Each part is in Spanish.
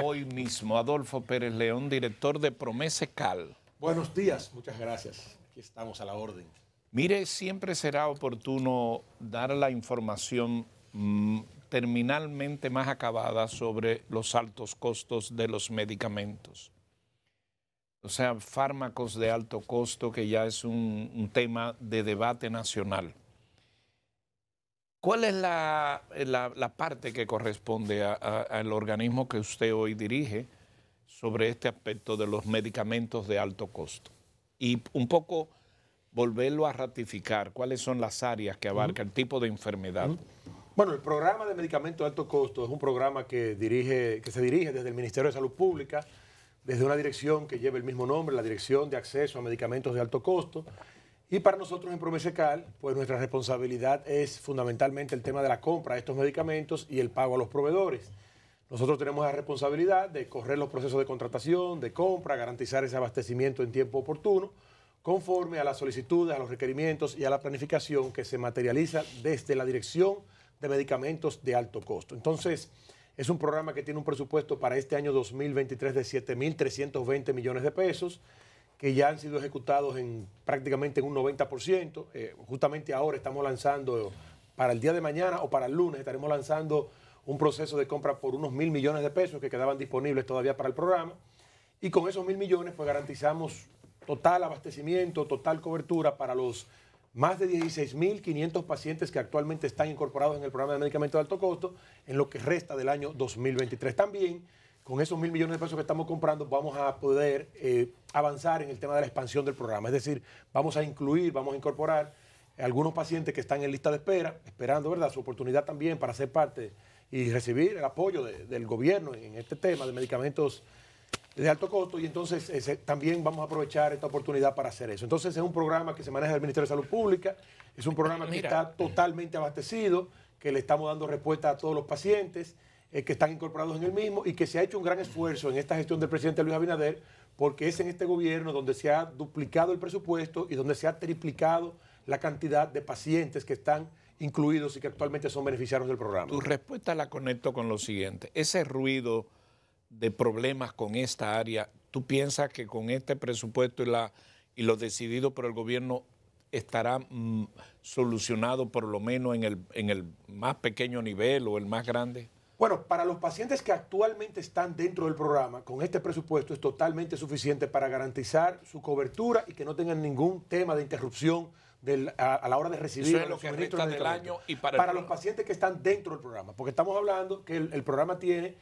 hoy mismo. Adolfo Pérez León, director de Promesecal. Buenos días, muchas gracias. Aquí estamos a la orden. Mire, siempre será oportuno dar la información terminalmente más acabada sobre los altos costos de los medicamentos. O sea, fármacos de alto costo, que ya es un tema de debate nacional. ¿Cuál es la parte que corresponde al organismo que usted hoy dirige sobre este aspecto de los medicamentos de alto costo? Y un poco volverlo a ratificar, ¿cuáles son las áreas que abarca el tipo de enfermedad? Bueno, el programa de medicamentos de alto costo es un programa que se dirige desde el Ministerio de Salud Pública, desde una dirección que lleva el mismo nombre, la Dirección de Acceso a Medicamentos de Alto Costo. Y para nosotros en Promesecal, pues nuestra responsabilidad es fundamentalmente el tema de la compra de estos medicamentos y el pago a los proveedores. Nosotros tenemos la responsabilidad de correr los procesos de contratación, de compra, garantizar ese abastecimiento en tiempo oportuno, conforme a las solicitudes, a los requerimientos y a la planificación que se materializa desde la Dirección de Medicamentos de Alto Costo. Entonces, es un programa que tiene un presupuesto para este año 2023 de 7.320 millones de pesos, que ya han sido ejecutados prácticamente en un 90%. Justamente ahora estamos lanzando, para el día de mañana o para el lunes, estaremos lanzando un proceso de compra por unos 1.000 millones de pesos que quedaban disponibles todavía para el programa. Y con esos 1.000 millones, pues garantizamos total abastecimiento, total cobertura para los más de 16.500 pacientes que actualmente están incorporados en el programa de medicamentos de alto costo en lo que resta del año 2023. También, con esos 1.000 millones de pesos que estamos comprando, vamos a poder avanzar en el tema de la expansión del programa. Es decir, vamos a incorporar algunos pacientes que están en lista de espera, esperando, ¿verdad?, su oportunidad también para ser parte y recibir el apoyo del gobierno en este tema de medicamentos de alto costo, y entonces también vamos a aprovechar esta oportunidad para hacer eso. Entonces es un programa que se maneja del Ministerio de Salud Pública, es un programa que está totalmente abastecido, que le estamos dando respuesta a todos los pacientes que están incorporados en el mismo, y que se ha hecho un gran esfuerzo en esta gestión del presidente Luis Abinader, porque es en este gobierno donde se ha duplicado el presupuesto y donde se ha triplicado la cantidad de pacientes que están incluidos y que actualmente son beneficiarios del programa. Tu respuesta la conecto con lo siguiente. Ese ruido de problemas con esta área, ¿tú piensas que con este presupuesto y lo decidido por el gobierno estará solucionado por lo menos en el más pequeño nivel o el más grande? Bueno, para los pacientes que actualmente están dentro del programa, con este presupuesto es totalmente suficiente para garantizar su cobertura y que no tengan ningún tema de interrupción a la hora de recibir los suministros del año y para los pacientes que están dentro del programa, porque estamos hablando que el programa tiene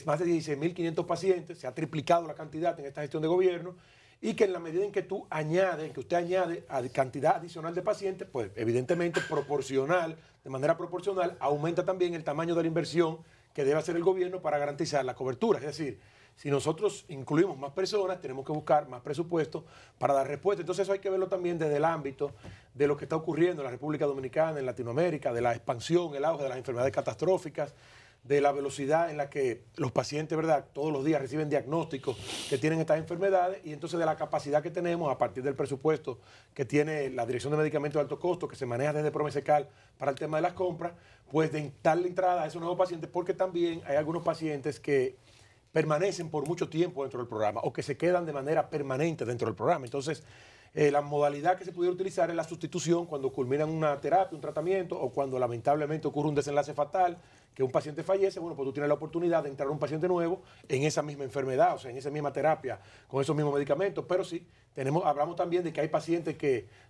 más de 16.500 pacientes, se ha triplicado la cantidad en esta gestión de gobierno, y que en la medida en que usted añade a cantidad adicional de pacientes, pues evidentemente de manera proporcional, aumenta también el tamaño de la inversión que debe hacer el gobierno para garantizar la cobertura. Es decir, si nosotros incluimos más personas, tenemos que buscar más presupuesto para dar respuesta. Entonces eso hay que verlo también desde el ámbito de lo que está ocurriendo en la República Dominicana, en Latinoamérica, de la expansión, el auge de las enfermedades catastróficas, de la velocidad en la que los pacientes, ¿verdad?, todos los días reciben diagnósticos que tienen estas enfermedades, y entonces de la capacidad que tenemos a partir del presupuesto que tiene la Dirección de Medicamentos de Alto Costo, que se maneja desde Promesecal para el tema de las compras, pues de darle entrada a esos nuevos pacientes, porque también hay algunos pacientes que permanecen por mucho tiempo dentro del programa o que se quedan de manera permanente dentro del programa. Entonces, la modalidad que se pudiera utilizar es la sustitución cuando culminan una terapia, un tratamiento, o cuando lamentablemente ocurre un desenlace fatal, que un paciente fallece. Bueno, pues tú tienes la oportunidad de entrar a un paciente nuevo en esa misma enfermedad, o sea, en esa misma terapia, con esos mismos medicamentos. Pero sí, hablamos también de que hay pacientes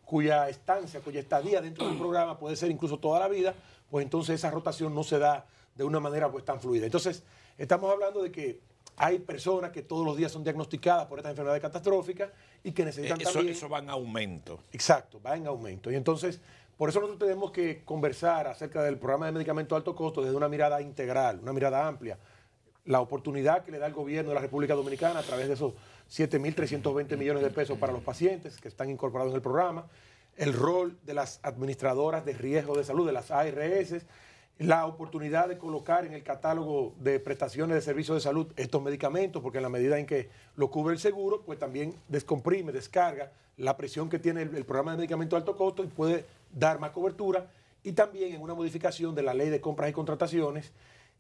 cuya estadía dentro del programa puede ser incluso toda la vida, pues entonces esa rotación no se da de una manera pues tan fluida. Entonces, estamos hablando de que hay personas que todos los días son diagnosticadas por estas enfermedades catastróficas y que necesitan también... Eso va en aumento. Exacto, va en aumento. Y entonces, por eso nosotros tenemos que conversar acerca del programa de medicamentos de alto costo desde una mirada integral, una mirada amplia. La oportunidad que le da el gobierno de la República Dominicana a través de esos 7.320 millones de pesos para los pacientes que están incorporados en el programa, el rol de las administradoras de riesgo de salud, de las ARS, la oportunidad de colocar en el catálogo de prestaciones de servicios de salud estos medicamentos, porque en la medida en que lo cubre el seguro, pues también descomprime, descarga la presión que tiene el programa de medicamentos de alto costo y puede dar más cobertura. Y también en una modificación de la ley de compras y contrataciones,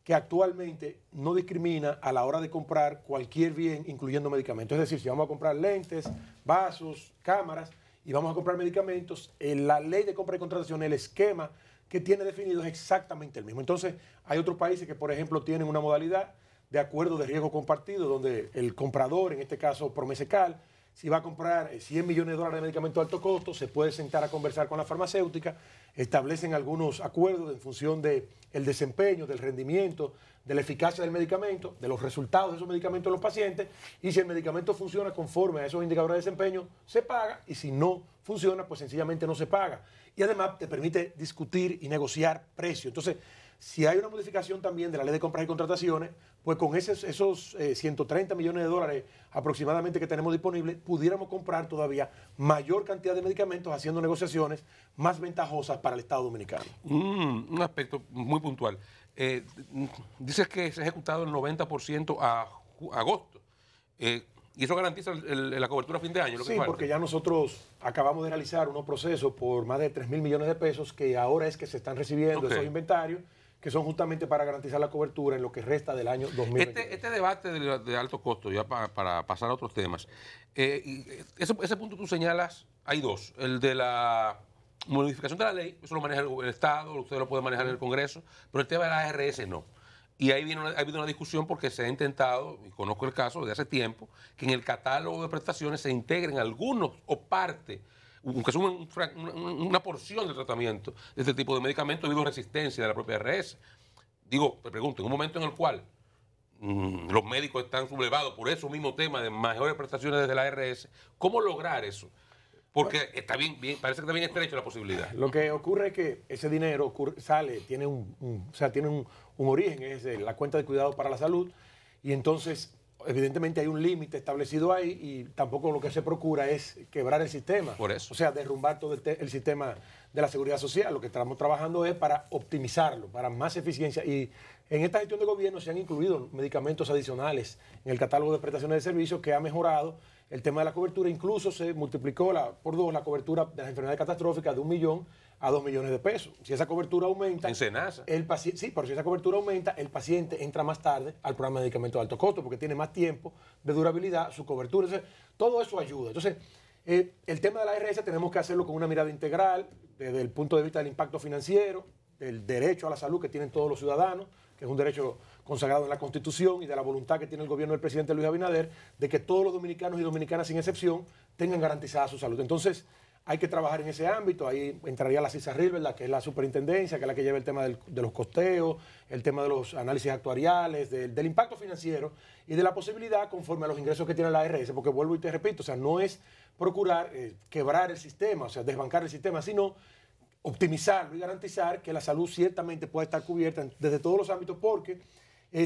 que actualmente no discrimina a la hora de comprar cualquier bien, incluyendo medicamentos. Es decir, si vamos a comprar lentes, vasos, cámaras y vamos a comprar medicamentos, la ley de compra y contratación, el esquema que tiene definido es exactamente el mismo. Entonces, hay otros países que, por ejemplo, tienen una modalidad de acuerdo de riesgo compartido, donde el comprador, en este caso Promesecal, si va a comprar 100 millones de dólares de medicamentos de alto costo, se puede sentar a conversar con la farmacéutica, establecen algunos acuerdos en función del desempeño, del rendimiento, de la eficacia del medicamento, de los resultados de esos medicamentos en los pacientes, y si el medicamento funciona conforme a esos indicadores de desempeño, se paga, y si no funciona, pues sencillamente no se paga. Y además te permite discutir y negociar precios. Entonces, si hay una modificación también de la ley de compras y contrataciones, pues con esos 130 millones de dólares aproximadamente que tenemos disponibles, pudiéramos comprar todavía mayor cantidad de medicamentos haciendo negociaciones más ventajosas para el Estado dominicano. Un aspecto muy puntual. Dices que se ha ejecutado el 90% a agosto. ¿Y eso garantiza la cobertura a fin de año? Sí, porque ya nosotros acabamos de realizar unos procesos por más de 3.000 millones de pesos que ahora es que se están recibiendo esos inventarios, que son justamente para garantizar la cobertura en lo que resta del año 2020. Este debate de alto costo, ya para pasar a otros temas, ese punto tú señalas, hay dos. El de la modificación de la ley, eso lo maneja el Estado, usted lo puede manejar en el Congreso, pero el tema de la ARS no. Y ahí ha habido una discusión porque se ha intentado, y conozco el caso de hace tiempo, que en el catálogo de prestaciones se integren algunos o parte, aunque sea una porción del tratamiento de este tipo de medicamentos debido a resistencia de la propia ARS. Digo, te pregunto, en un momento en el cual los médicos están sublevados por eso mismo tema de mayores prestaciones desde la ARS, ¿cómo lograr eso? Porque está parece que está bien estrecha la posibilidad. Lo que ocurre es que ese dinero tiene un origen, es la cuenta de cuidado para la salud, y entonces evidentemente hay un límite establecido ahí y tampoco lo que se procura es quebrar el sistema. Por eso. O sea, derrumbar todo el sistema de la seguridad social. Lo que estamos trabajando es para optimizarlo, para más eficiencia. Y en esta gestión de gobierno se han incluido medicamentos adicionales en el catálogo de prestaciones de servicios que ha mejorado el tema de la cobertura. Incluso se multiplicó por 2 la cobertura de las enfermedades catastróficas de 1 millón a 2 millones de pesos. Si esa cobertura aumenta, en Senasa. Sí, pero si esa cobertura aumenta, el paciente entra más tarde al programa de medicamentos de alto costo porque tiene más tiempo de durabilidad, su cobertura. Entonces, todo eso ayuda. Entonces, el tema de la ARS tenemos que hacerlo con una mirada integral, desde el punto de vista del impacto financiero, del derecho a la salud que tienen todos los ciudadanos, que es un derecho consagrado en la Constitución, y de la voluntad que tiene el gobierno del presidente Luis Abinader de que todos los dominicanos y dominicanas, sin excepción, tengan garantizada su salud. Entonces, hay que trabajar en ese ámbito. Ahí entraría la CISARRIL, ¿verdad?, que es la superintendencia, que es la que lleva el tema de los costeos, el tema de los análisis actuariales, del impacto financiero y de la posibilidad conforme a los ingresos que tiene la ARS, porque vuelvo y te repito, o sea, no es procurar quebrar el sistema, o sea, desbancar el sistema, sino optimizarlo y garantizar que la salud ciertamente pueda estar cubierta desde todos los ámbitos, porque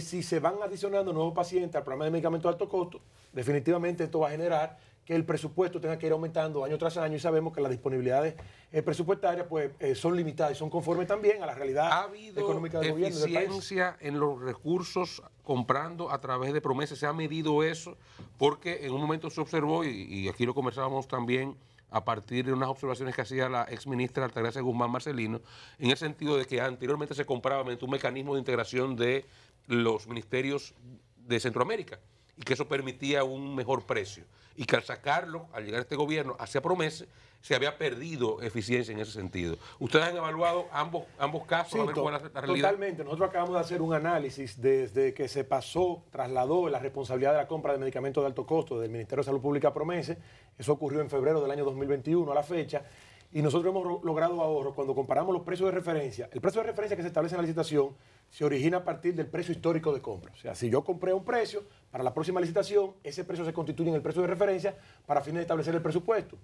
si se van adicionando nuevos pacientes al programa de medicamentos de alto costo, definitivamente esto va a generar que el presupuesto tenga que ir aumentando año tras año, y sabemos que las disponibilidades presupuestarias pues, son limitadas y son conformes también a la realidad económica del gobierno. ¿Ha habido eficiencia en los recursos comprando a través de promesas? ¿Se ha medido eso? Porque en un momento se observó, y aquí lo conversábamos también a partir de unas observaciones que hacía la exministra Altagracia Guzmán Marcelino, en el sentido de que anteriormente se compraba mediante un mecanismo de integración de los ministerios de Centroamérica, y que eso permitía un mejor precio, y que al sacarlo, al llegar este gobierno hacia promesas, se había perdido eficiencia en ese sentido. ¿Ustedes han evaluado ambos casos? Sí, a ver cuál es la realidad? Totalmente. Nosotros acabamos de hacer un análisis desde que se trasladó la responsabilidad de la compra de medicamentos de alto costo del Ministerio de Salud Pública a Promese. Eso ocurrió en febrero del año 2021 a la fecha. Y nosotros hemos logrado ahorros cuando comparamos los precios de referencia. El precio de referencia que se establece en la licitación se origina a partir del precio histórico de compra. O sea, si yo compré un precio, para la próxima licitación, ese precio se constituye en el precio de referencia para fines de establecer el presupuesto.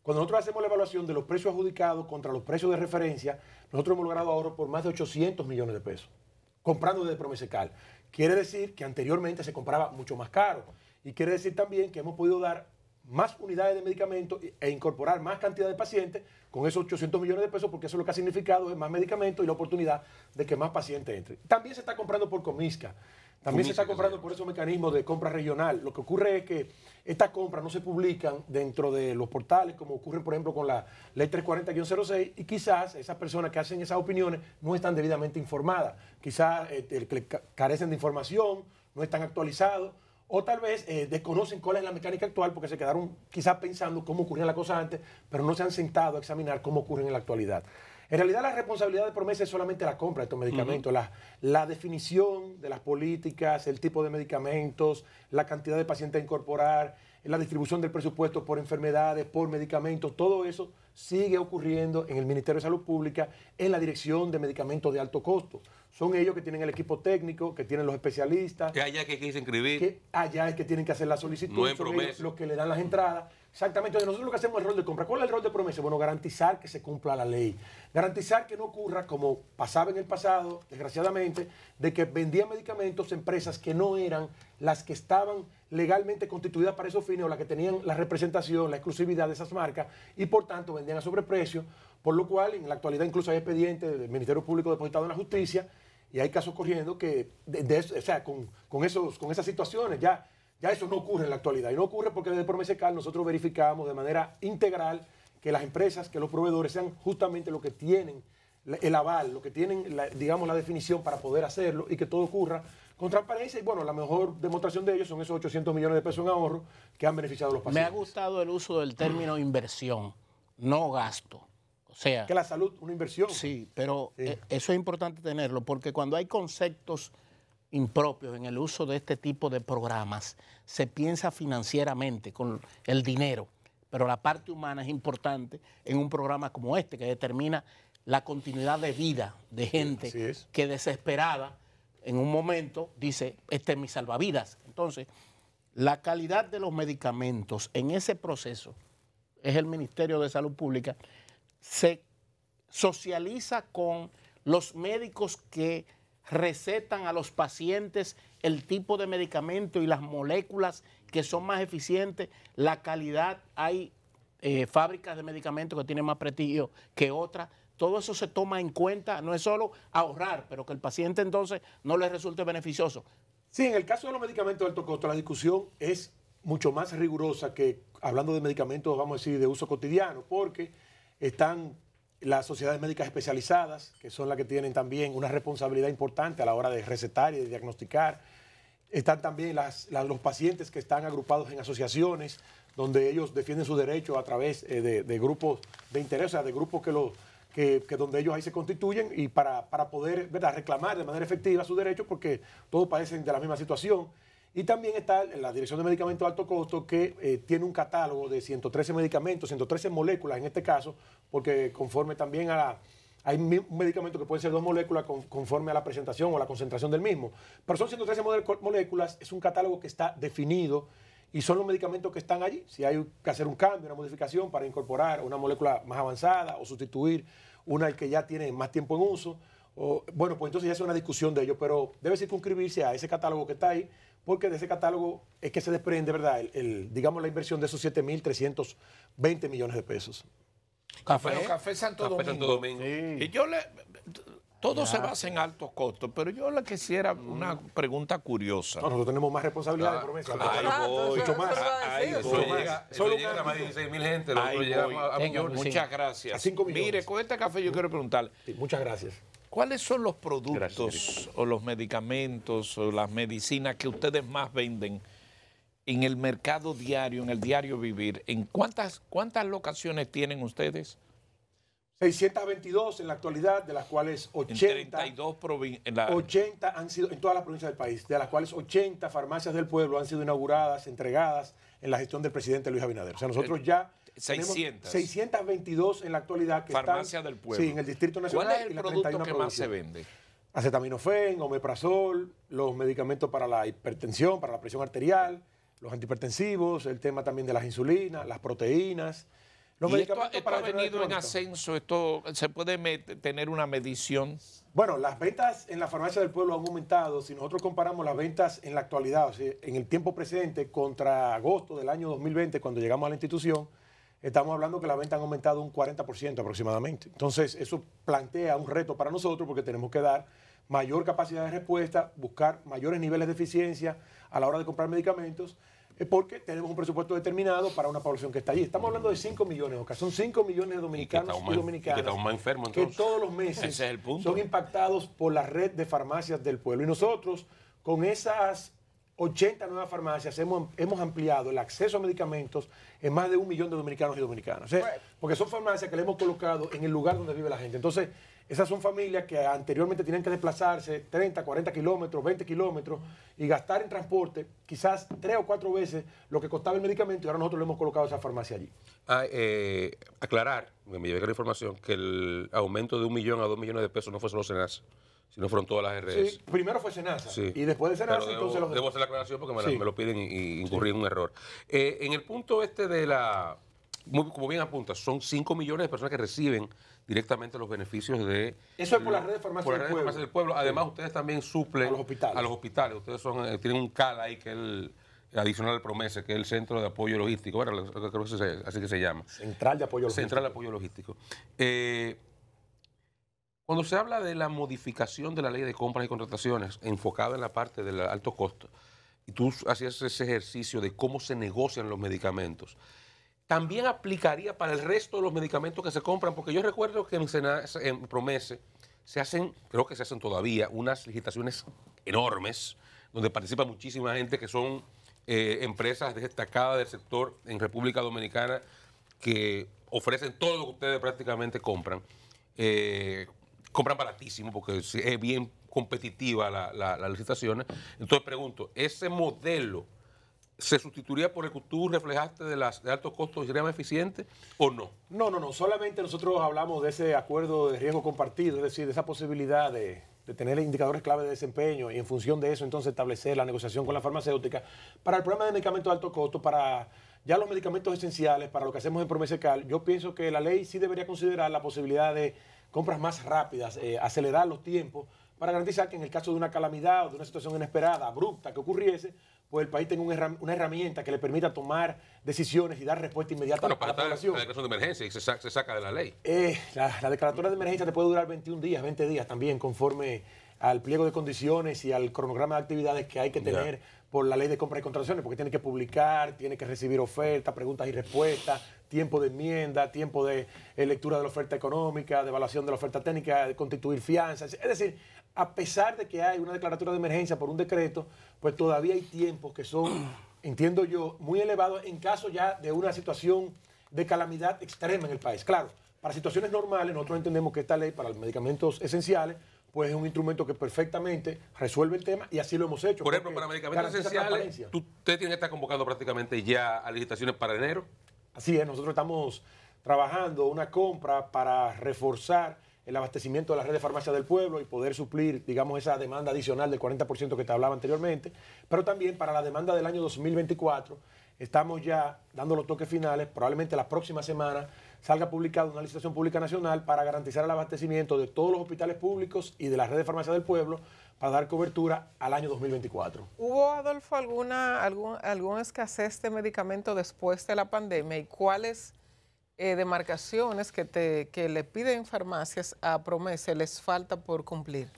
Cuando nosotros hacemos la evaluación de los precios adjudicados contra los precios de referencia, nosotros hemos logrado ahorros por más de 800 millones de pesos, comprando desde Promesecal. Quiere decir que anteriormente se compraba mucho más caro. Y quiere decir también que hemos podido dar más unidades de medicamentos e incorporar más cantidad de pacientes con esos 800 millones de pesos, porque eso lo que ha significado es más medicamentos y la oportunidad de que más pacientes entren. También se está comprando por Comisca. También se está comprando por esos mecanismos de compra regional. Lo que ocurre es que estas compras no se publican dentro de los portales, como ocurre, por ejemplo, con la ley 340-06, y quizás esas personas que hacen esas opiniones no están debidamente informadas. Quizás carecen de información, no están actualizados, o tal vez desconocen cuál es la mecánica actual porque se quedaron quizás pensando cómo ocurrían las cosas antes, pero no se han sentado a examinar cómo ocurren en la actualidad. En realidad la responsabilidad de Promesa es solamente la compra de estos medicamentos, la definición de las políticas, el tipo de medicamentos, la cantidad de pacientes a incorporar, la distribución del presupuesto por enfermedades, por medicamentos, todo eso sigue ocurriendo en el Ministerio de Salud Pública, en la Dirección de Medicamentos de Alto Costo. Son ellos que tienen el equipo técnico, que tienen los especialistas. Que allá que hay que inscribir. Que allá es que tienen que hacer la solicitud, no son ellos los que le dan las entradas. Exactamente, nosotros lo que hacemos es el rol de compra. ¿Cuál es el rol de Promesa? Bueno, garantizar que se cumpla la ley. Garantizar que no ocurra, como pasaba en el pasado, desgraciadamente, de que vendían medicamentos empresas que no eran las que estaban legalmente constituidas para esos fines o las que tenían la representación, la exclusividad de esas marcas y por tanto vendían a sobreprecio, por lo cual en la actualidad incluso hay expedientes del Ministerio Público depositado en la justicia y hay casos corriendo que, o sea, con esas situaciones ya eso no ocurre en la actualidad. Y no ocurre porque desde Promesecal nosotros verificamos de manera integral que las empresas, que los proveedores sean justamente lo que tienen el aval, lo que tienen, digamos, la definición para poder hacerlo y que todo ocurra con transparencia. Y bueno, la mejor demostración de ello son esos 800 millones de pesos en ahorro que han beneficiado a los pacientes. Me ha gustado el uso del término inversión, no gasto. O sea, que la salud, una inversión. Sí, pero eso es importante tenerlo porque cuando hay conceptos impropios en el uso de este tipo de programas, se piensa financieramente con el dinero, pero la parte humana es importante en un programa como este que determina la continuidad de vida de gente que desesperada en un momento dice, este es mi salvavidas. Entonces, la calidad de los medicamentos en ese proceso, es el Ministerio de Salud Pública, se socializa con los médicos que recetan a los pacientes el tipo de medicamento y las moléculas que son más eficientes, la calidad. Hay fábricas de medicamentos que tienen más prestigio que otras. Todo eso se toma en cuenta, no es solo ahorrar, pero que el paciente entonces no le resulte beneficioso. Sí, en el caso de los medicamentos de alto costo, la discusión es mucho más rigurosa que hablando de medicamentos, vamos a decir, de uso cotidiano, porque están las sociedades médicas especializadas, que son las que tienen también una responsabilidad importante a la hora de recetar y de diagnosticar. Están también los pacientes que están agrupados en asociaciones, donde ellos defienden sus derechos a través de grupos de interés, o sea, de grupos que donde ellos ahí se constituyen y para poder, ¿verdad?, reclamar de manera efectiva sus derechos, porque todos padecen de la misma situación. Y también está la Dirección de Medicamentos de Alto Costo, que tiene un catálogo de 113 medicamentos, 113 moléculas en este caso, porque conforme también hay un medicamento que puede ser 2 moléculas conforme a la presentación o la concentración del mismo. Pero son 113 moléculas, es un catálogo que está definido y son los medicamentos que están allí. Si hay que hacer un cambio, una modificación para incorporar una molécula más avanzada o sustituir una que ya tiene más tiempo en uso, bueno, pues entonces ya es una discusión de ello, pero debe circunscribirse a ese catálogo que está ahí, porque de ese catálogo es que se desprende, ¿verdad?, digamos, la inversión de esos 7.320 millones de pesos. Café Santo Domingo. Sí. Y todo se basa en altos costos, pero yo le quisiera una pregunta curiosa. Nosotros tenemos más responsabilidad de Promesa. Mucho más. Solo llega a más de 16.000 gente, lo llegamos a millones. Muchas gracias. A 5 millones. Mire, con este café yo quiero preguntarle. Sí, muchas gracias. ¿Cuáles son los productos o los medicamentos o las medicinas que ustedes más venden en el mercado diario, en el diario vivir? ¿En cuántas locaciones tienen ustedes? 622 en la actualidad, de las cuales 80 han sido en todas las provincias del país, de las cuales 80 farmacias del pueblo han sido inauguradas, entregadas en la gestión del presidente Luis Abinader. O sea, nosotros ya 622 en la actualidad que farmacias del pueblo. Sí, en el Distrito Nacional. ¿Cuál es el producto que más se vende? Acetaminofén, omeprazol, los medicamentos para la hipertensión, para la presión arterial, los antihipertensivos, el tema también de las insulinas, las proteínas. Los medicamentos esto ha venido en ascenso, esto se puede tener una medición. Bueno, las ventas en la farmacia del pueblo han aumentado. Si nosotros comparamos las ventas en la actualidad, o sea, en el tiempo presente contra agosto del año 2020, cuando llegamos a la institución, estamos hablando que las ventas han aumentado un 40% aproximadamente. Entonces, eso plantea un reto para nosotros porque tenemos que dar mayor capacidad de respuesta, buscar mayores niveles de eficiencia a la hora de comprar medicamentos, porque tenemos un presupuesto determinado para una población que está allí. Estamos hablando de 5 millones, Oscar. Son 5 millones de dominicanos y dominicanas que todos los meses son impactados por la red de farmacias del pueblo. Y nosotros, con esas 80 nuevas farmacias, hemos ampliado el acceso a medicamentos en más de 1 millón de dominicanos y dominicanas. Porque son farmacias que le hemos colocado en el lugar donde vive la gente. Entonces, esas son familias que anteriormente tenían que desplazarse 30, 40 kilómetros, 20 kilómetros y gastar en transporte quizás 3 o 4 veces lo que costaba el medicamento, y ahora nosotros le hemos colocado esa farmacia allí. Aclarar, me llega la información, que el aumento de 1 millón a 2 millones de pesos no fue solo Senasa, sino fueron todas las RS. Sí, primero fue Senasa, sí. Y después de Senasa, pero entonces los... Debo hacer la aclaración porque me lo piden y incurrí en un error. En el punto de la... Como bien apuntas, son 5 millones de personas que reciben directamente los beneficios de... Eso es por la red de farmacias del pueblo. Además, ustedes también suplen a los hospitales. Ustedes tienen un CAL ahí que es el adicional al PROMESE, que es el Centro de Apoyo Logístico. Bueno, creo que así que se llama. Central de Apoyo Logístico. Central de Apoyo Logístico. Cuando se habla de la modificación de la ley de compras y contrataciones enfocada en la parte del alto costo, y tú hacías ese ejercicio de cómo se negocian los medicamentos, también aplicaría para el resto de los medicamentos que se compran, porque yo recuerdo que en PROMESE creo que se hacen todavía, unas licitaciones enormes, donde participa muchísima gente que son empresas destacadas del sector en República Dominicana que ofrecen todo lo que ustedes prácticamente compran. Compran baratísimo porque es bien competitiva las licitaciones. Entonces pregunto, ¿ese modelo se sustituiría por el que tú reflejaste de altos costos y sería más eficiente o no? No. Solamente nosotros hablamos de ese acuerdo de riesgo compartido, es decir, de esa posibilidad de tener indicadores clave de desempeño y en función de eso entonces establecer la negociación con la farmacéutica para el programa de medicamentos de alto costo, para ya los medicamentos esenciales, para lo que hacemos en PROMESECAL. Yo pienso que la ley sí debería considerar la posibilidad de compras más rápidas, acelerar los tiempos para garantizar que en el caso de una calamidad o de una situación inesperada, abrupta que ocurriese, pues el país tenga una herramienta que le permita tomar decisiones y dar respuesta inmediata a la población. La declaración de emergencia y se saca de la ley. La declaratoria de emergencia te puede durar 21 días, 20 días también, conforme al pliego de condiciones y al cronograma de actividades que hay que tener por la ley de compra y contrataciones, porque tiene que publicar, tiene que recibir ofertas, preguntas y respuestas, tiempo de enmienda, tiempo de lectura de la oferta económica, de evaluación de la oferta técnica, de constituir fianzas. Es decir, a pesar de que hay una declaratoria de emergencia por un decreto, pues todavía hay tiempos que son, entiendo yo, muy elevados en caso ya de una situación de calamidad extrema en el país. Claro, para situaciones normales nosotros entendemos que esta ley para los medicamentos esenciales pues es un instrumento que perfectamente resuelve el tema y así lo hemos hecho. Por ejemplo, para medicamentos esenciales, ¿usted tiene que estar convocando prácticamente ya a licitaciones para enero? Así es, nosotros estamos trabajando una compra para reforzar el abastecimiento de la red de farmacias del pueblo y poder suplir, digamos, esa demanda adicional del 40% que te hablaba anteriormente, pero también para la demanda del año 2024 estamos ya dando los toques finales, probablemente la próxima semana salga publicada una licitación pública nacional para garantizar el abastecimiento de todos los hospitales públicos y de la red de farmacia del pueblo para dar cobertura al año 2024. ¿Hubo, Adolfo, alguna escasez de medicamentos después de la pandemia y cuáles demarcaciones que le piden farmacias a PROMESE les falta por cumplir?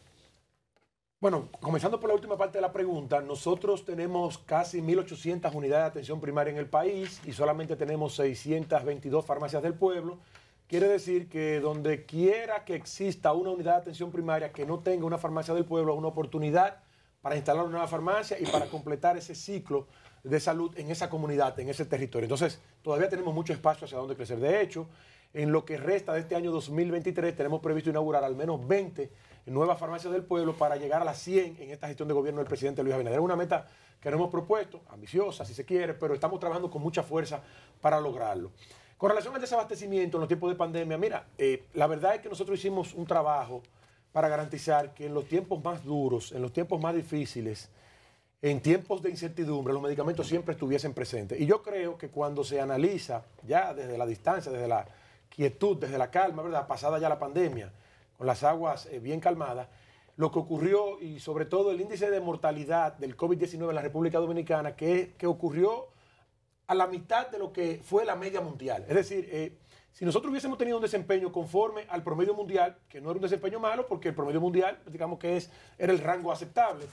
Bueno, comenzando por la última parte de la pregunta, nosotros tenemos casi 1.800 unidades de atención primaria en el país y solamente tenemos 622 farmacias del pueblo. Quiere decir que donde quiera que exista una unidad de atención primaria que no tenga una farmacia del pueblo, es una oportunidad para instalar una nueva farmacia y para completar ese ciclo de salud en esa comunidad, en ese territorio. Entonces, todavía tenemos mucho espacio hacia donde crecer. De hecho, en lo que resta de este año 2023, tenemos previsto inaugurar al menos 20 nuevas farmacias del pueblo para llegar a las 100 en esta gestión de gobierno del presidente Luis Abinader. Es una meta que nos hemos propuesto, ambiciosa si se quiere, pero estamos trabajando con mucha fuerza para lograrlo. Con relación al desabastecimiento en los tiempos de pandemia, mira, la verdad es que nosotros hicimos un trabajo para garantizar que en los tiempos más duros, en los tiempos más difíciles, en tiempos de incertidumbre, los medicamentos siempre estuviesen presentes. Y yo creo que cuando se analiza ya desde la distancia, desde la quietud, desde la calma, ¿verdad? Pasada ya la pandemia, con las aguas bien calmadas, lo que ocurrió y sobre todo el índice de mortalidad del COVID-19 en la República Dominicana, que ocurrió a la mitad de lo que fue la media mundial. Es decir, si nosotros hubiésemos tenido un desempeño conforme al promedio mundial, que no era un desempeño malo, porque el promedio mundial, digamos que era el rango aceptable,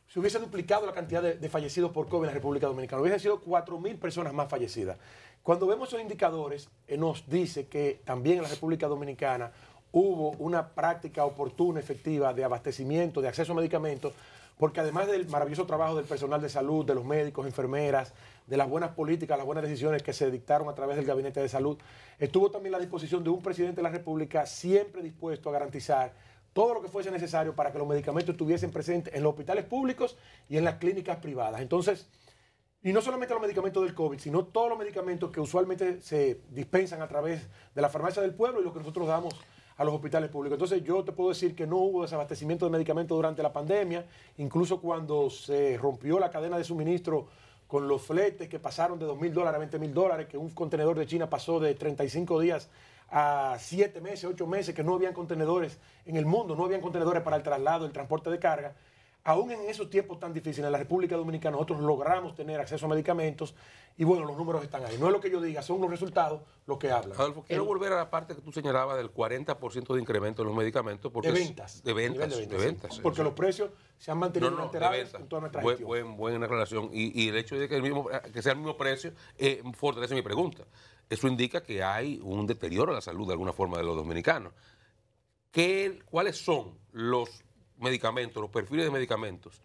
se hubiese duplicado la cantidad de fallecidos por COVID en la República Dominicana. Hubiesen sido 4.000 personas más fallecidas. Cuando vemos esos indicadores, nos dice que también en la República Dominicana hubo una práctica oportuna, efectiva, de abastecimiento, de acceso a medicamentos, porque además del maravilloso trabajo del personal de salud, de los médicos, enfermeras, de las buenas políticas, las buenas decisiones que se dictaron a través del Gabinete de Salud, estuvo también la disposición de un presidente de la República siempre dispuesto a garantizar todo lo que fuese necesario para que los medicamentos estuviesen presentes en los hospitales públicos y en las clínicas privadas. Entonces, y no solamente los medicamentos del COVID, sino todos los medicamentos que usualmente se dispensan a través de la farmacia del pueblo y lo que nosotros damos a los hospitales públicos. Entonces yo te puedo decir que no hubo desabastecimiento de medicamentos durante la pandemia, incluso cuando se rompió la cadena de suministro con los fletes que pasaron de $2.000 a $20.000, que un contenedor de China pasó de 35 días a 7 meses, 8 meses, que no habían contenedores en el mundo, no habían contenedores para el traslado, el transporte de carga. Aún en esos tiempos tan difíciles, en la República Dominicana nosotros logramos tener acceso a medicamentos y bueno, los números están ahí. No es lo que yo diga, son los resultados los que hablan. Adolfo, quiero volver a la parte que tú señalabas del 40% de incremento en los medicamentos. Porque de ventas. De ventas. Sí. Porque los precios se han mantenido inalterables en toda nuestra gestión. Buena aclaración. Y el hecho de que sea el mismo precio fortalece mi pregunta. Eso indica que hay un deterioro de la salud de alguna forma de los dominicanos. ¿Cuáles son los medicamentos, los perfiles de medicamentos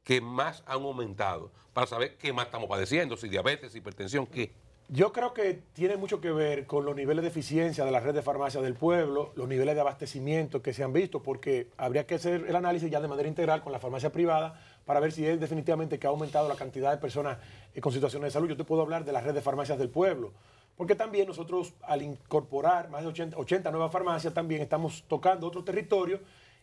que más han aumentado para saber qué más estamos padeciendo, si diabetes, hipertensión, qué? Yo creo que tiene mucho que ver con los niveles de eficiencia de la red de farmacias del pueblo, los niveles de abastecimiento que se han visto, porque habría que hacer el análisis ya de manera integral con la farmacia privada para ver si es definitivamente que ha aumentado la cantidad de personas con situaciones de salud. Yo te puedo hablar de la red de farmacias del pueblo, porque también nosotros al incorporar más de 80 nuevas farmacias también estamos tocando otro territorio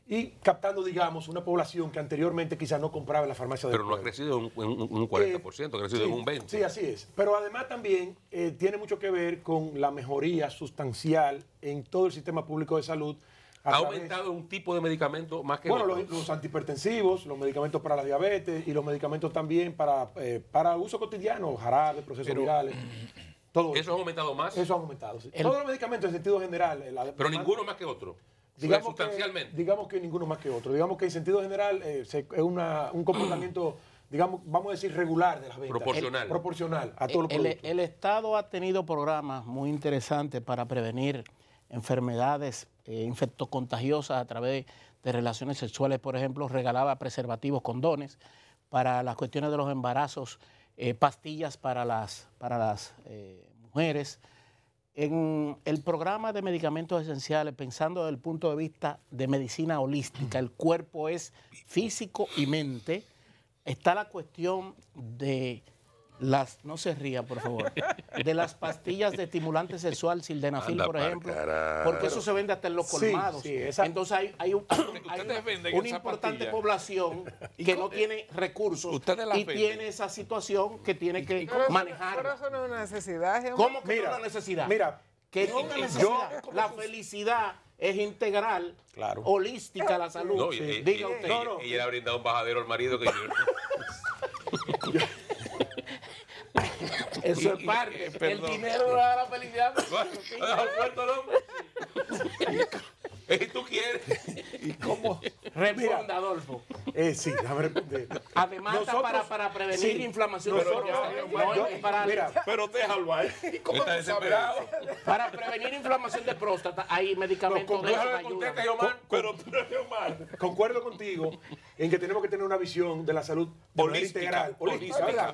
y captando, digamos, una población que anteriormente quizás no compraba en la farmacia del pueblo. Pero no ha crecido un 40%, ha crecido en un 20%. Sí, así es. Pero además también tiene mucho que ver con la mejoría sustancial en todo el sistema público de salud. ¿Ha aumentado un tipo de medicamento más que otro? Bueno, los antihipertensivos, los medicamentos para la diabetes y los medicamentos también para uso cotidiano, jarabes, procesos virales. Todo ¿Eso ha aumentado más? Eso ha aumentado, sí. Todos los medicamentos en sentido general. Pero ninguno más que otro. Sustancialmente. Digamos que ninguno más que otro. Digamos que en sentido general es un comportamiento, digamos, vamos a decir, regular de las ventas. Proporcional a todos los productos. El Estado ha tenido programas muy interesantes para prevenir enfermedades infectocontagiosas a través de relaciones sexuales. Por ejemplo, regalaba preservativos, condones para las cuestiones de los embarazos, pastillas para las mujeres. En el programa de medicamentos esenciales, pensando desde el punto de vista de medicina holística, el cuerpo es físico y mente, está la cuestión de no se ría, por favor, de las pastillas de estimulante sexual, sildenafil, por ejemplo, porque eso se vende hasta en los colmados. Entonces hay una importante población que no tiene recursos y tiene esa situación que tiene que manejar. Pero eso no es una necesidad. ¿Cómo que no es una necesidad? Mira, que no es una necesidad. La felicidad es integral, holística la salud. No, diga usted. Ella le ha brindado un bajadero al marido que yo... Eso es parte. El dinero no da la felicidad. ¿Y tú quieres? ¿Y cómo? Responda, Adolfo. Sí, déjame responder. Además, para prevenir inflamación de próstata. Pero déjalo ahí. Está desesperado. Para prevenir inflamación de próstata hay medicamentos de ayuda. Concuerdo contigo en que tenemos que tener una visión de la salud integral. Holística.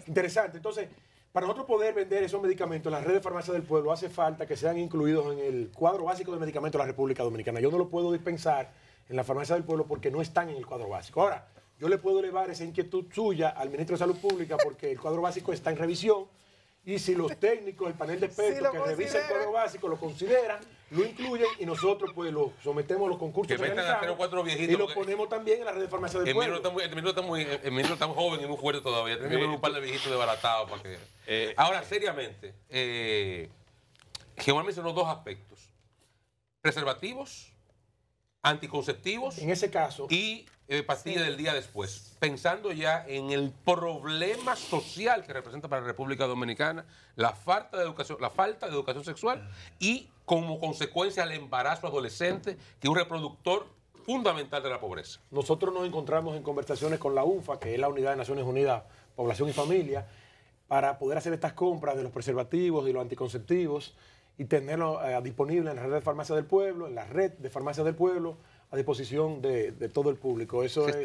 Interesante. Entonces, para nosotros poder vender esos medicamentos en las redes de farmacia del pueblo, hace falta que sean incluidos en el cuadro básico de medicamentos de la República Dominicana. Yo no lo puedo dispensar en la farmacia del pueblo porque no están en el cuadro básico. Ahora, yo le puedo elevar esa inquietud suya al ministro de Salud Pública porque el cuadro básico está en revisión y si los técnicos, el panel de expertos que revisa el cuadro básico lo consideran, lo incluyen y nosotros pues lo sometemos a los concursos que y lo ponemos también en la red de farmacia del pueblo. El ministro está muy joven y muy fuerte todavía. Tenemos un par de viejitos desbaratados para que... Ahora, seriamente, Jehová mencionó dos aspectos. Preservativos, anticonceptivos en ese caso y pastilla del día después, pensando ya en el problema social que representa para la República Dominicana la falta de educación sexual y como consecuencia el embarazo adolescente, que es un reproductor fundamental de la pobreza. Nosotros nos encontramos en conversaciones con la UNFA, que es la Unidad de Naciones Unidas, Población y Familia, para poder hacer estas compras de los preservativos y los anticonceptivos y tenerlos disponibles en la red de farmacias del pueblo, en la red de farmacias del pueblo, a disposición de todo el público. Eso es,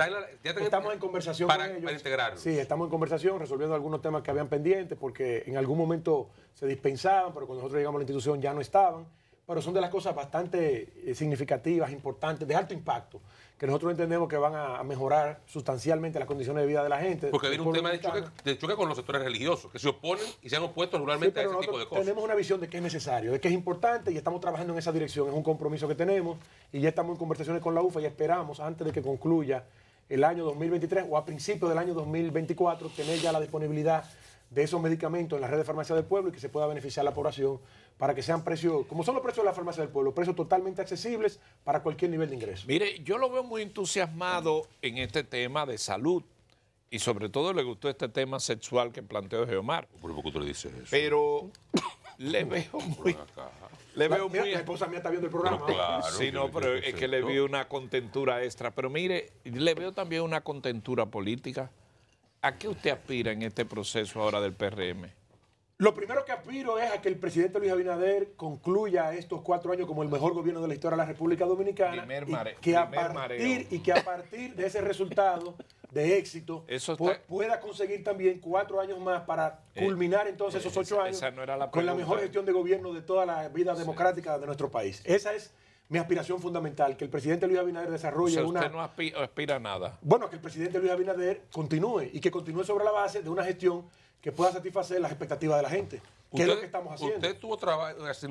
estamos en conversación con ellos. Para integrarlo. Sí, estamos en conversación, resolviendo algunos temas que habían pendientes, porque en algún momento se dispensaban, pero cuando nosotros llegamos a la institución ya no estaban. Pero son de las cosas bastante significativas, importantes, de alto impacto, que nosotros entendemos que van a mejorar sustancialmente las condiciones de vida de la gente. Porque viene un tema de choque con los sectores religiosos, que se oponen y se han opuesto regularmente a ese tipo de cosas. Tenemos una visión de que es necesario, de que es importante y estamos trabajando en esa dirección. Es un compromiso que tenemos y ya estamos en conversaciones con la UFA y esperamos, antes de que concluya el año 2023 o a principios del año 2024, tener ya la disponibilidad de esos medicamentos en la red de farmacia del pueblo y que se pueda beneficiar a la población para que sean precios, como son los precios de la farmacia del pueblo, precios totalmente accesibles para cualquier nivel de ingreso. Mire, yo lo veo muy entusiasmado en este tema de salud y sobre todo le gustó este tema sexual que planteó Geomar. ¿Por qué tú le dices eso? Pero le veo muy... La esposa mía está viendo el programa. Pero claro, sí, no, pero es que le vi una contentura extra. Pero mire, le veo también una contentura política. ¿A qué usted aspira en este proceso ahora del PRM? Lo primero que aspiro es a que el presidente Luis Abinader concluya estos 4 años como el mejor gobierno de la historia de la República Dominicana y que a partir de ese resultado de éxito pueda conseguir también 4 años más para culminar entonces esos 8 años con la mejor gestión de gobierno de toda la vida democrática de nuestro país. Esa es mi aspiración fundamental, que el presidente Luis Abinader desarrolle usted no aspira a nada. Bueno, que el presidente Luis Abinader continúe y que continúe sobre la base de una gestión que pueda satisfacer las expectativas de la gente, que es lo que estamos haciendo. Usted tuvo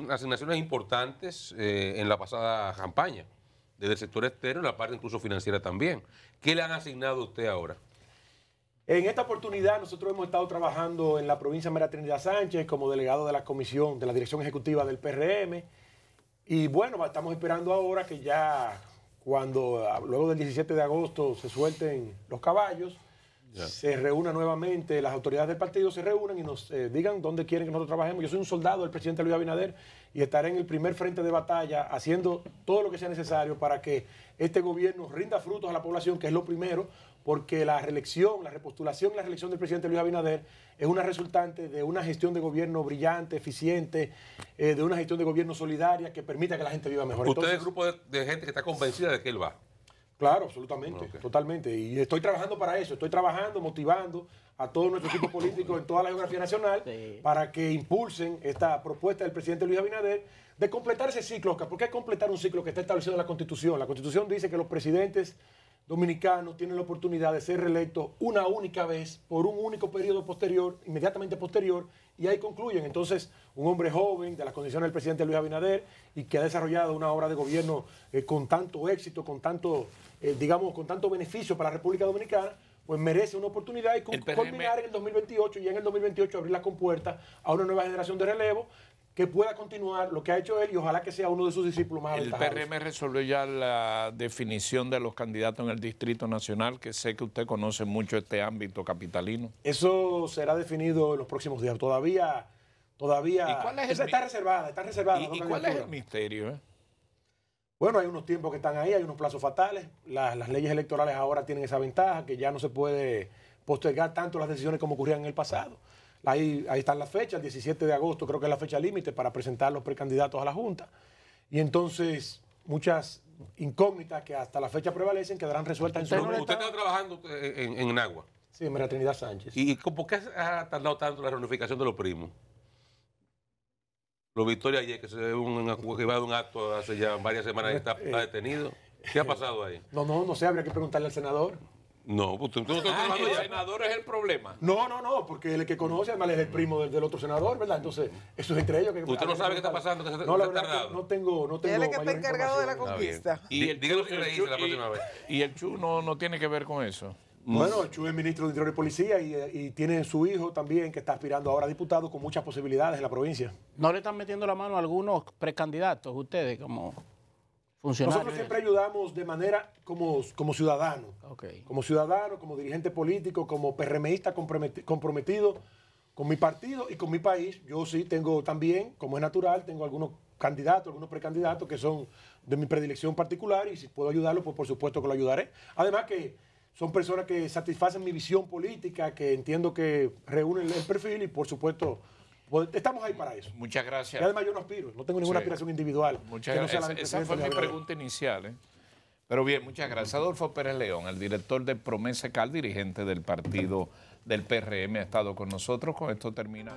asignaciones importantes en la pasada campaña, desde el sector externo y la parte incluso financiera también. ¿Qué le han asignado a usted ahora? En esta oportunidad nosotros hemos estado trabajando en la provincia de María Trinidad Sánchez como delegado de la comisión, de la dirección ejecutiva del PRM. Y bueno, estamos esperando ahora que ya luego del 17 de agosto se suelten los caballos, se reúnan nuevamente, las autoridades del partido se reúnan y nos digan dónde quieren que nosotros trabajemos. Yo soy un soldado del presidente Luis Abinader y estaré en el primer frente de batalla haciendo todo lo que sea necesario para que este gobierno rinda frutos a la población, que es lo primero, porque la repostulación y la reelección del presidente Luis Abinader es una resultante de una gestión de gobierno brillante, eficiente, de una gestión de gobierno solidaria que permita que la gente viva mejor. ¿Usted es el grupo de gente que está convencida de que él va? Claro, absolutamente, totalmente. Y estoy trabajando para eso, estoy trabajando, motivando a todo nuestro equipo político en toda la geografía nacional para que impulsen esta propuesta del presidente Luis Abinader de completar ese ciclo, Oscar. ¿Por qué completar un ciclo que está establecido en la Constitución? La Constitución dice que los presidentes dominicanos tienen la oportunidad de ser reelectos una única vez por un único periodo posterior, inmediatamente posterior, y ahí concluyen. Entonces, un hombre joven de las condiciones del presidente Luis Abinader y que ha desarrollado una obra de gobierno con tanto éxito, con tanto beneficio para la República Dominicana, pues merece una oportunidad y culminar en el 2028 y en el 2028 abrir las compuertas a una nueva generación de relevo que pueda continuar lo que ha hecho él y ojalá que sea uno de sus discípulos más aventajados. El PRM resolvió ya la definición de los candidatos en el Distrito Nacional, que sé que usted conoce mucho este ámbito capitalino. Eso será definido en los próximos días. Todavía está reservada. ¿Y cuál es el misterio? Bueno, hay unos tiempos que están ahí, hay unos plazos fatales. Las leyes electorales ahora tienen esa ventaja, que ya no se puede postergar tanto las decisiones como ocurrían en el pasado. Ahí están las fechas, el 17 de agosto creo que es la fecha límite para presentar los precandidatos a la Junta. Y entonces muchas incógnitas que hasta la fecha prevalecen quedarán resueltas en su momento. ¿Usted está trabajando en Nagua? Sí, en María Trinidad Sánchez. ¿Y por qué ha tardado tanto la reunificación de los primos? Los Victoria ayer, que se ve que va de un acto hace ya varias semanas y está detenido. ¿Qué ha pasado ahí? No sé, habría que preguntarle al senador. No, pues tú no estás trabajando ¿El ya. senador es el problema? No, porque el que conoce además es el primo del otro senador, ¿verdad? Entonces, eso es entre ellos. ¿Usted no sabe qué está pasando? No, la verdad que no tengo él es que está encargado de la conquista. Dígalo si le hice la próxima vez. ¿Y el Chu no tiene que ver con eso? Bueno, el Chu es ministro de Interior y Policía y tiene su hijo también que está aspirando ahora a diputado con muchas posibilidades en la provincia. ¿No le están metiendo la mano a algunos precandidatos ustedes como funcionarios. Nosotros siempre ayudamos de manera como ciudadano. Ok. Como ciudadano, como dirigente político, como PRMista comprometido con mi partido y con mi país. Yo sí tengo también, como es natural, tengo algunos candidatos, algunos precandidatos que son de mi predilección particular y si puedo ayudarlo, pues por supuesto que lo ayudaré. Además que son personas que satisfacen mi visión política, que entiendo que reúnen el perfil y por supuesto pues, estamos ahí para eso. Muchas gracias. Y además yo no aspiro, no tengo ninguna aspiración individual. Muchas que no sea gracias. la del Esa fue presidente mi de Abinader. pregunta inicial. Pero bien, muchas gracias. Adolfo Pérez León, el director de Promesa Cal, dirigente del partido del PRM, ha estado con nosotros. Con esto termina.